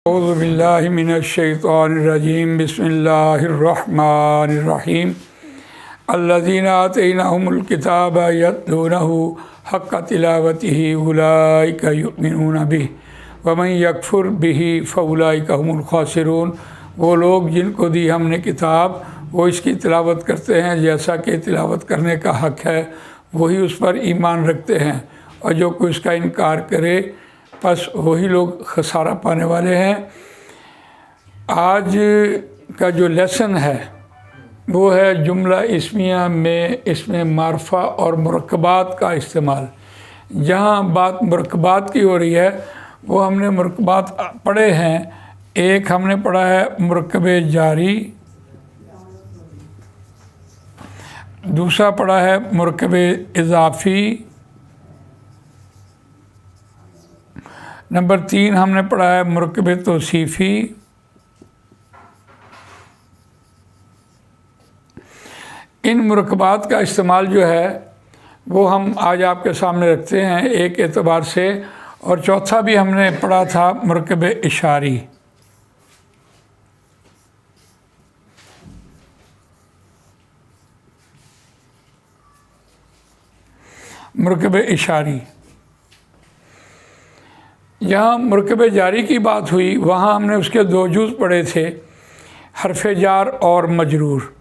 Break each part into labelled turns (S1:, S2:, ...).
S1: औज़ुबिल्लाहि मिनश्शैतानिर्रजीम बिस्मिल्लाहिर्रहमानिर्रहीम अल्लज़ीना आतैनाहुमुल किताब यतलूनहु हक़्क़ तिलावतिही उलाइका युमिनून बिही वमन यकफुर बिही फ़उलाइका हुमुल खासिरून। वो लोग जिनको दी हमने किताब वो इसकी तिलावत करते हैं जैसा कि तिलावत करने का हक़ है, वही उस पर ईमान रखते हैं, और जो कोई उसका इनकार करे बस वही लोग खसारा पाने वाले हैं। आज का जो लेसन है वो है जुमला इस्मिया में इसमें मारफा और मुरक्कबात का इस्तेमाल। जहाँ बात मुरक्कबात की हो रही है वो हमने मुरक्कबात पढ़े हैं। एक हमने पढ़ा है मुरक्कबे जारी, दूसरा पढ़ा है मुरक्कबे इज़ाफ़ी, नंबर 3 हमने पढ़ा है मुरक्कबे तौसीफ़ी, इन मुरक्कबात का इस्तेमाल जो है वो हम आज आपके सामने रखते हैं एक एतबार से। और चौथा भी हमने पढ़ा था मुरक्कबे इशारी। मुरक्कबे इशारी, जहाँ मुरक्कबे जारी की बात हुई वहाँ हमने उसके दो जुज़ पढ़े थे, हरफ जार और मजरूर।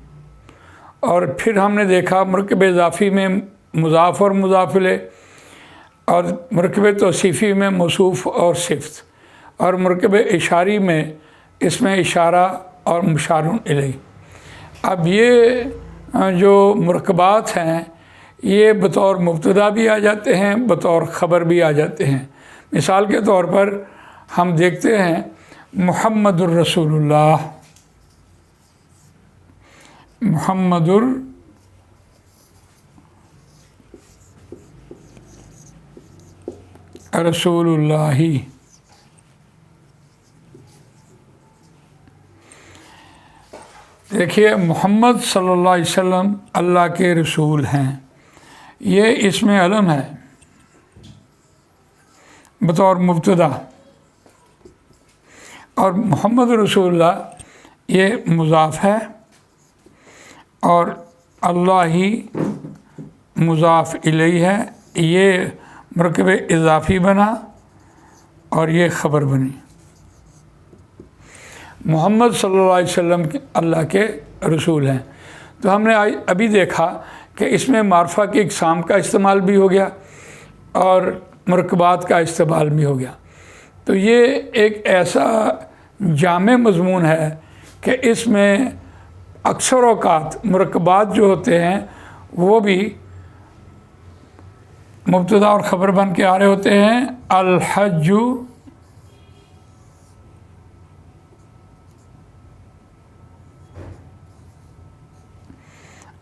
S1: और फिर हमने देखा मुरक्कबे इज़ाफ़ी में मुज़ाफ़ और मुज़ाफ़ इलैह, और मुरक्कबे तौसीफ़ी में मौसूफ़ और सिफ़्त, और मुरक्कबे इशारी में इसमें इशारा और मुशारुन इलैह। अब ये जो मुरक्कबात हैं ये बतौर मुब्तदा भी आ जाते हैं, बतौर ख़बर भी आ जाते हैं। मिसाल के तौर पर हम देखते हैं मुहम्मदुर रसूलुल्लाह, मुहम्मदुर रसूलुल्लाही। देखिए मोहम्मद सल्लल्लाहु अलैहि वसल्लम अल्लाह के रसूल हैं, ये इसमें अलम है बतौर मुब्तदा, और मोहम्मद रसूलुल्लाह ये मुज़ाफ़ है और अल्लाह ही मुज़ाफ़ इलैह है। ये मुरक्कबे इज़ाफ़ी बना और ये ख़बर बनी। मोहम्मद सल्लल्लाहु अलैहि वसल्लम अल्लाह के रसूल हैं। तो हमने अभी देखा कि इसमें मारफा की इक़साम का इस्तेमाल भी हो गया और मुरक्कबात का इस्तेमाल भी हो गया। तो ये एक ऐसा जामे मज़मून है कि इसमें अक्सर औक़ात मुरक्कबात जो होते हैं वो भी मुब्तदा और ख़बर बन के आ रहे होते हैं। अल हज्जु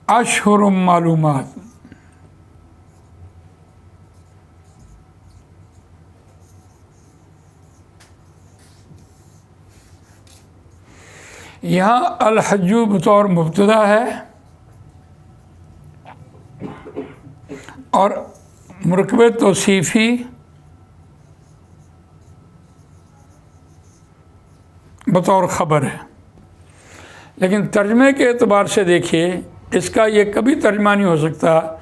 S1: अशहुरुम मालूमात, यहाँ अल हज्जु बतौर मुब्तदा है और मुरक्कबे तौसीफ़ी बतौर ख़बर है। लेकिन तर्जमे के एतबार से देखिए इसका ये कभी तर्जमा नहीं हो सकता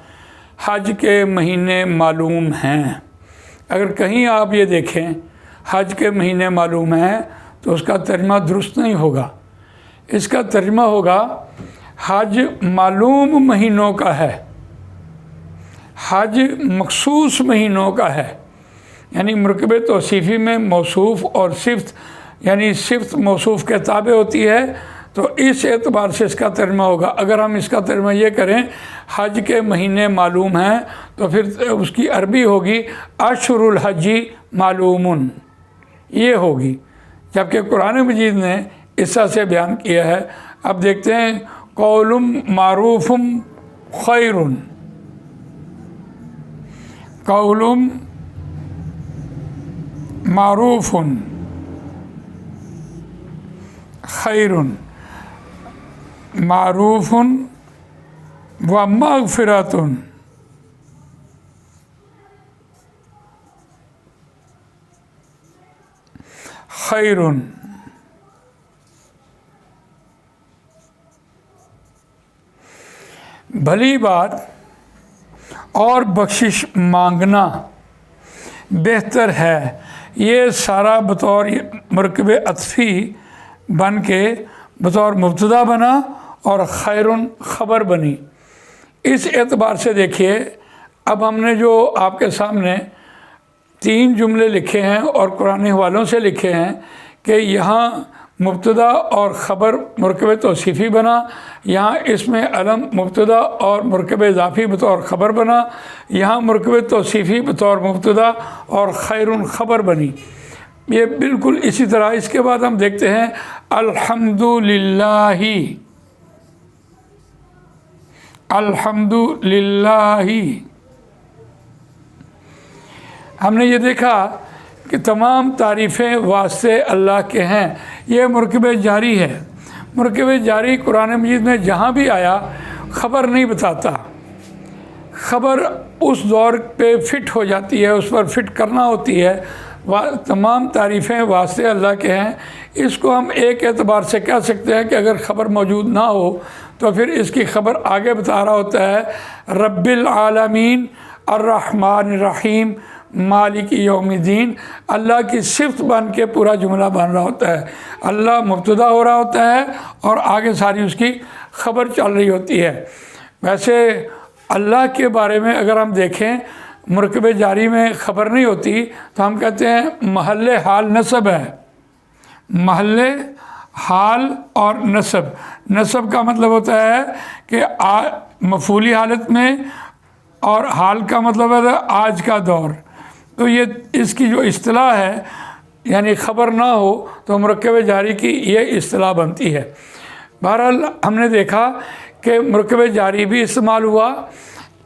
S1: हज के महीने मालूम हैं। अगर कहीं आप ये देखें हज के महीने मालूम हैं तो उसका तर्जमा दुरुस्त नहीं होगा। इसका तर्जमा होगा हज मालूम महीनों का है, हज मखसूस महीनों का है। यानी मुरक्कबे तौसीफ़ी में मौसूफ़ और सिफ़्त, यानी सिफ़्त मौसूफ़ के ताबे होती है, तो इस एतबार से इसका तर्जमा होगा। अगर हम इसका तर्जमा ये करें हज के महीने मालूम हैं तो फिर उसकी अरबी होगी अशहुरुल हज्जी मालूमुन, ये होगी। जबकि कुरान मजीद ने इस्सा से बयान किया है। अब देखते हैं कौलुम मारूफ़ुम खैरुन, कौलुम मारूफ़ुन खैरुन, मारूफ़ुन व मग़फ़िरतुन, खैरुन, भली बात और बख्शिश मांगना बेहतर है। ये सारा बतौर मरकब अतफ़ी बन के बतौर मुब्तदा बना और खैरुन ख़बर बनी। इस एतबार से देखिए, अब हमने जो आपके सामने 3 जुमले लिखे हैं और कुरानी हवालों से लिखे हैं कि यहाँ मुब्तदा और ख़बर मरकब तौसीफ़ी बना, यहाँ इसमें अलम मुब्तदा और मरकब इज़ाफ़ी बतौर ख़बर बना, यहाँ मरकब तौसीफ़ी बतौर मुब्तदा और खैरुन ख़बर बनी। ये बिल्कुल इसी तरह इसके बाद हम देखते हैं अल्हम्दुलिल्लाही, अल्हम्दुलिल्लाही। हमने ये देखा कि तमाम तारीफ़ें वास्ते अल्लाह के हैं। ये मरकब जारी है। मरकब जारी कुरान मजीद में जहाँ भी आया ख़बर नहीं बताता, ख़बर उस दौर पे फ़िट हो जाती है, उस पर फ़िट करना होती है। तमाम तारीफ़ें वास्ते अल्लाह के हैं। इसको हम एक एतबार से कह सकते हैं कि अगर ख़बर मौजूद ना हो तो फिर इसकी ख़बर आगे बता रहा होता है रब्बिल आलमीन अर्रहमानिर रहीम मालिक यौमिद्दीन। अल्लाह की सिफ़त बन के पूरा जुमला बन रहा होता है। अल्लाह मुब्तदा हो रहा होता है और आगे सारी उसकी ख़बर चल रही होती है। वैसे अल्लाह के बारे में अगर हम देखें, मरकब जारी में ख़बर नहीं होती तो हम कहते हैं महल्ले हाल नसब है। महल्ले हाल और नसब, नसब का मतलब होता है कि मफूली हालत में, और हाल का मतलब है आज का दौर। तो ये इसकी जो इस्तिलाह है, यानी ख़बर ना हो तो मरकब जारी की ये इस्तिलाह बनती है। बहरहाल हमने देखा कि मरकब जारी भी इस्तेमाल हुआ,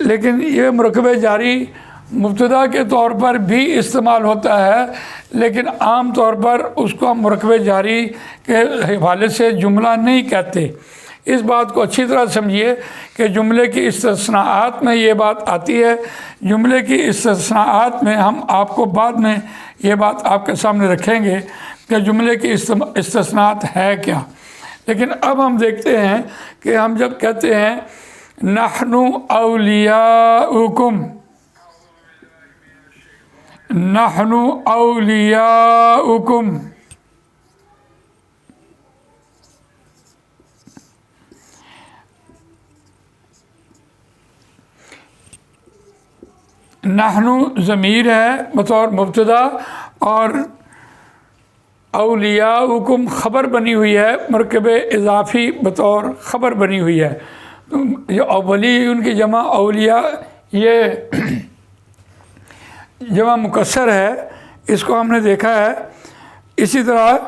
S1: लेकिन ये मरकब जारी मुब्तदा के तौर पर भी इस्तेमाल होता है, लेकिन आम तौर पर उसको हम मरकब जारी के हवाले से जुमला नहीं कहते। इस बात को अच्छी तरह समझिए कि जुमले की इस्तिस्नाआत में ये बात आती है। जुमले की इस्तिस्नाआत में हम आपको बाद में ये बात आपके सामने रखेंगे कि जुमले की इस्तिस्नाआत है क्या। लेकिन अब हम देखते हैं कि हम जब कहते हैं नहनु औलियाउकुम, नहनु औलियाउकुम, नहनु ज़मीर है बतौर मुब्तदा और औलियाउकुम ख़बर बनी हुई है, मरकब इज़ाफ़ी बतौर ख़बर बनी हुई है। तो ये अवली उनकी जमा औलिया, ये जमा मुकस्सर है, इसको हमने देखा है। इसी तरह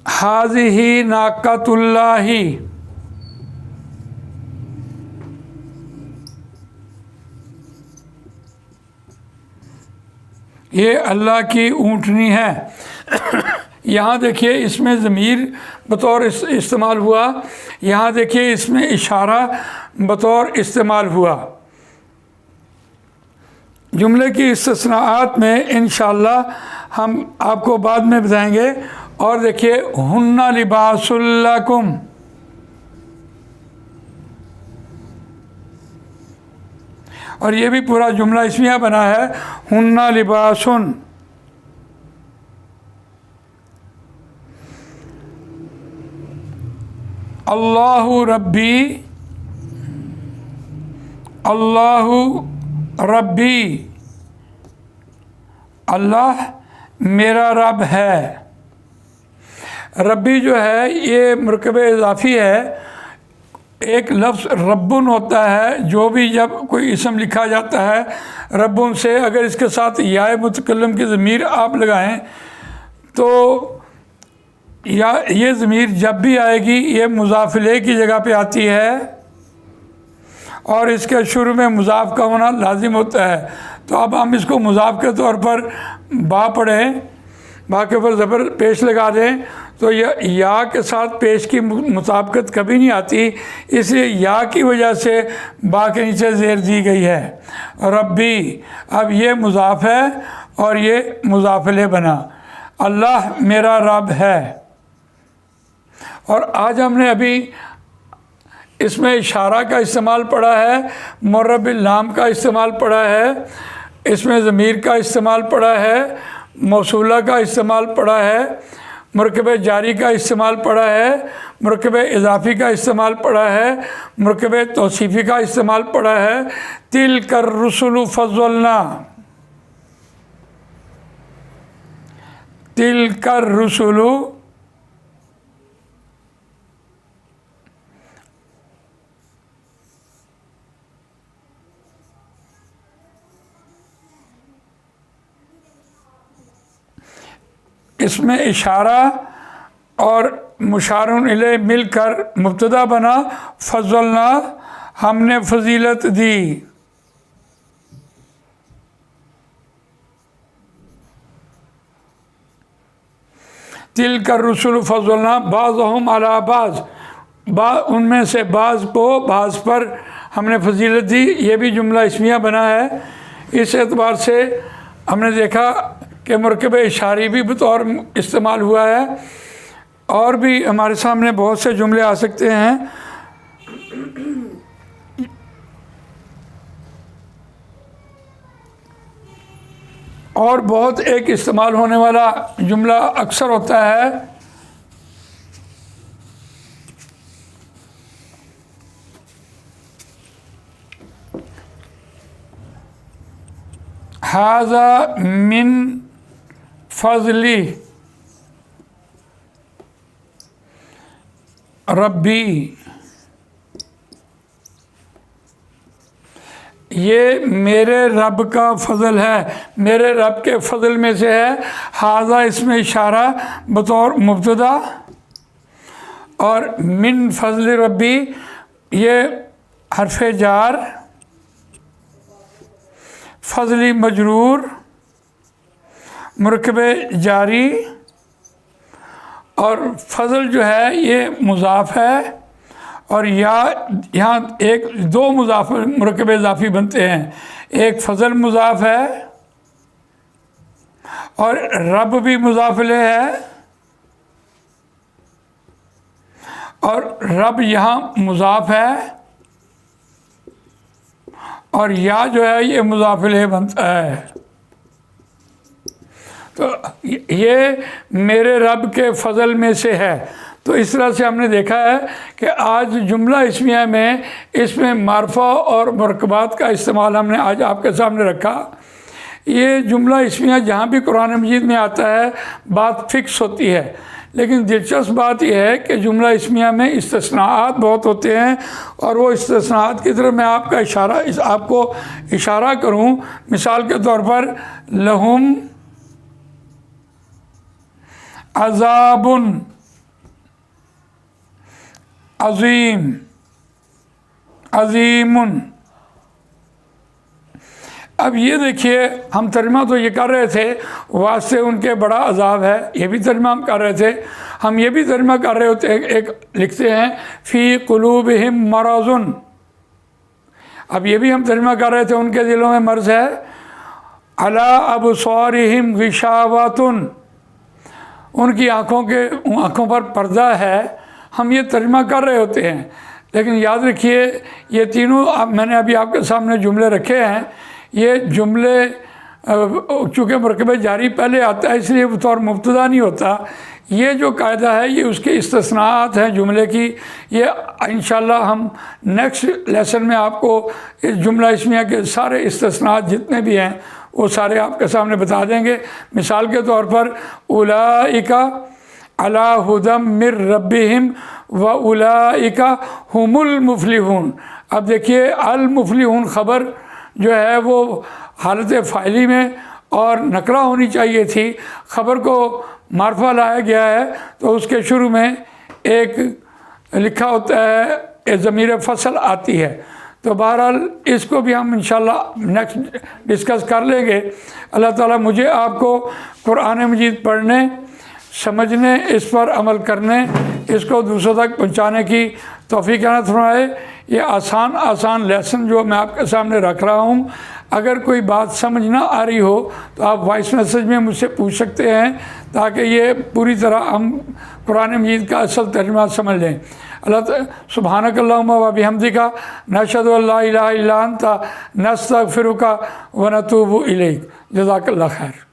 S1: हाज़िही नाक़तुल्लाही, ये अल्लाह की ऊँटनी है। यहाँ देखिए इसमें ज़मीर बतौर इस्तेमाल हुआ, यहाँ देखिए इसमें इशारा बतौर इस्तेमाल हुआ। जुमले की इस्तिस्नाआत में इंशाअल्लाह हम आपको बाद में बताएंगे। और देखिए हुन्ना लिबासुल लकुम, और ये भी पूरा जुमला इसमें बना है हुन्ना लिबासुन। अल्लाहु रब्बी, अल्लाहु रब्बी, अल्लाह मेरा रब है। रब्बी जो है ये मरकब इज़ाफ़ी है। एक लफ्ज़ रब्बुन होता है, जो भी जब कोई इसम लिखा जाता है रब्बुन से अगर इसके साथ या मुतकल्लम की ज़मीर आप लगाएं तो या ये ज़मीर जब भी आएगी ये मुज़ाफ़ इलैह की जगह पे आती है और इसके शुरू में मुज़ाफ़ का होना लाजिम होता है। तो अब हम इसको मुज़ाफ़ के तौर पर बा पढ़ें, बा के ऊपर ज़बर पेश लगा दें तो या के साथ पेश की मुताबिकत कभी नहीं आती, इसलिए या की वजह से बा के नीचे ज़ेर दी गई है रब्बी। अब ये मुज़ाफ़ है और ये मुज़ाफ़िले बना, अल्लाह मेरा रब है। और आज हमने अभी इसमें इशारा का इस्तेमाल पड़ा है, मुरब्बिल नाम का इस्तेमाल पड़ा है, इसमें ज़मीर का इस्तेमाल पड़ा है, मौसूला का इस्तेमाल पड़ा है, मुरकब जारी का इस्तेमाल पड़ा है, मुरकब इजाफ़ी का इस्तेमाल पड़ा है, मुरकब तौसीफ़ी का इस्तेमाल पड़ा है। तिल कर रुसुलु फज़लना, तिल कर रुसुलु इसमें इशारा और मुशारुन इले मिलकर मुब्तदा बना, फज़लना हमने फजीलत दी। तिल कर रसूल फज़लना बाज़हुम अला बाज़, उनमें से बाज़ को बाज़ पर हमने फजीलत दी। ये भी जुमला इस्मिया बना है। इस एतबार से हमने देखा कि मुरकब इशारी भी बतौर इस्तेमाल हुआ है, और भी हमारे सामने बहुत से जुमले आ सकते हैं। और बहुत एक इस्तेमाल होने वाला जुमला अक्सर होता है, हाज़ा मिन फज़ली रब्बी, ये मेरे रब का फ़ज़ल है, मेरे रब के फ़ज़ल में से है। हाज़ा इसमें इशारा बतौर मुब्तदा, और मिन फज़ल रब्बी ये हरफ जार, फज़ली मजरूर, मुरकब जारी, और फज़ल जो है ये मुज़ाफ़ है, और यहाँ एक दो मुज़ाफ़ मुरकब इज़ाफ़ी बनते हैं। एक फ़ज़ल मुज़ाफ़ है और रब भी मुज़ाफ़िले है, और रब यहाँ मुज़ाफ़ है, और या जो है ये मुज़ाफ़िले बनता है। तो ये मेरे रब के फ़ज़ल में से है। तो इस तरह से हमने देखा है कि आज जुमला इस्मिया में इसमें मारफा और मुरकबात का इस्तेमाल हमने आज आपके सामने रखा। ये जुमला इस्मिया जहाँ भी कुरान मजीद में आता है बात फिक्स होती है, लेकिन दिलचस्प बात यह है कि जुमला इस्मिया में इस्तिस्नाआत बहुत होते हैं, और वो इस्तिस्नाआत की तरफ मैं आपको इशारा करूँ। मिसाल के तौर पर लहुम अज़ाबुन अज़ीम, अज़ीमुन। अब ये देखिए, हम तर्जुमा तो ये कर रहे थे वास्ते उनके बड़ा अज़ाब है, ये भी तर्जुमा हम कर रहे थे। हम ये भी तर्जुमा कर रहे होते हैं, एक लिखते हैं फ़ी क़ुलूबिहिम मरज़ुन, अब ये भी हम तर्जुमा कर रहे थे उनके दिलों में मर्ज़ है। अला अबसारिहिम गिशावतुन, उनकी आँखों पर पर्दा है। हम ये तर्जुमा कर रहे होते हैं, लेकिन याद रखिए ये तीनों मैंने अभी आपके सामने जुमले रखे हैं। ये जुमले चूँकि मुरकब जारी पहले आता है इसलिए बतौर मुब्तदा नहीं होता। ये जो कायदा है ये उसके इस्तिस्नाआत हैं जुमले की। ये इंशाअल्लाह हम नेक्स्ट लेसन में आपको इस जुमला इस्मिया के सारे इस्तिस्नाआत जितने भी हैं वो सारे आपके सामने बता देंगे। मिसाल के तौर पर उलाइका अला हुदम मिर रब्बिहिम व उलाइका हुमुल मुफलिहून। अब देखिए अल मुफलिहून ख़बर जो है वो हालत फ़ाइली में और नकरा होनी चाहिए थी, ख़बर को मारफा लाया गया है तो उसके शुरू में एक लिखा होता है ज़मीर फ़सल आती है। तो बहरहाल इसको भी हम इंशाअल्लाह नेक्स्ट डिस्कस कर लेंगे। अल्लाह ताला मुझे आपको कुरान मजीद पढ़ने, समझने, इस पर अमल करने, इसको दूसरों तक पहुंचाने की तौफीक अता फरमाए। ये आसान लेसन जो मैं आपके सामने रख रहा हूँ, अगर कोई बात समझ ना आ रही हो तो आप वॉइस मैसेज में मुझसे पूछ सकते हैं, ताकि ये पूरी तरह हम कुरान मजीद का असल तर्जुमा समझ लें। अल्लाह सुब्हानकल्लाहुम्मा व बिहम्दिका नशहदु अल्ला इलाहा इल्ला अंता नस्तगफिरुका व नतूबु इलैक। जज़ाकल्लाह खैर।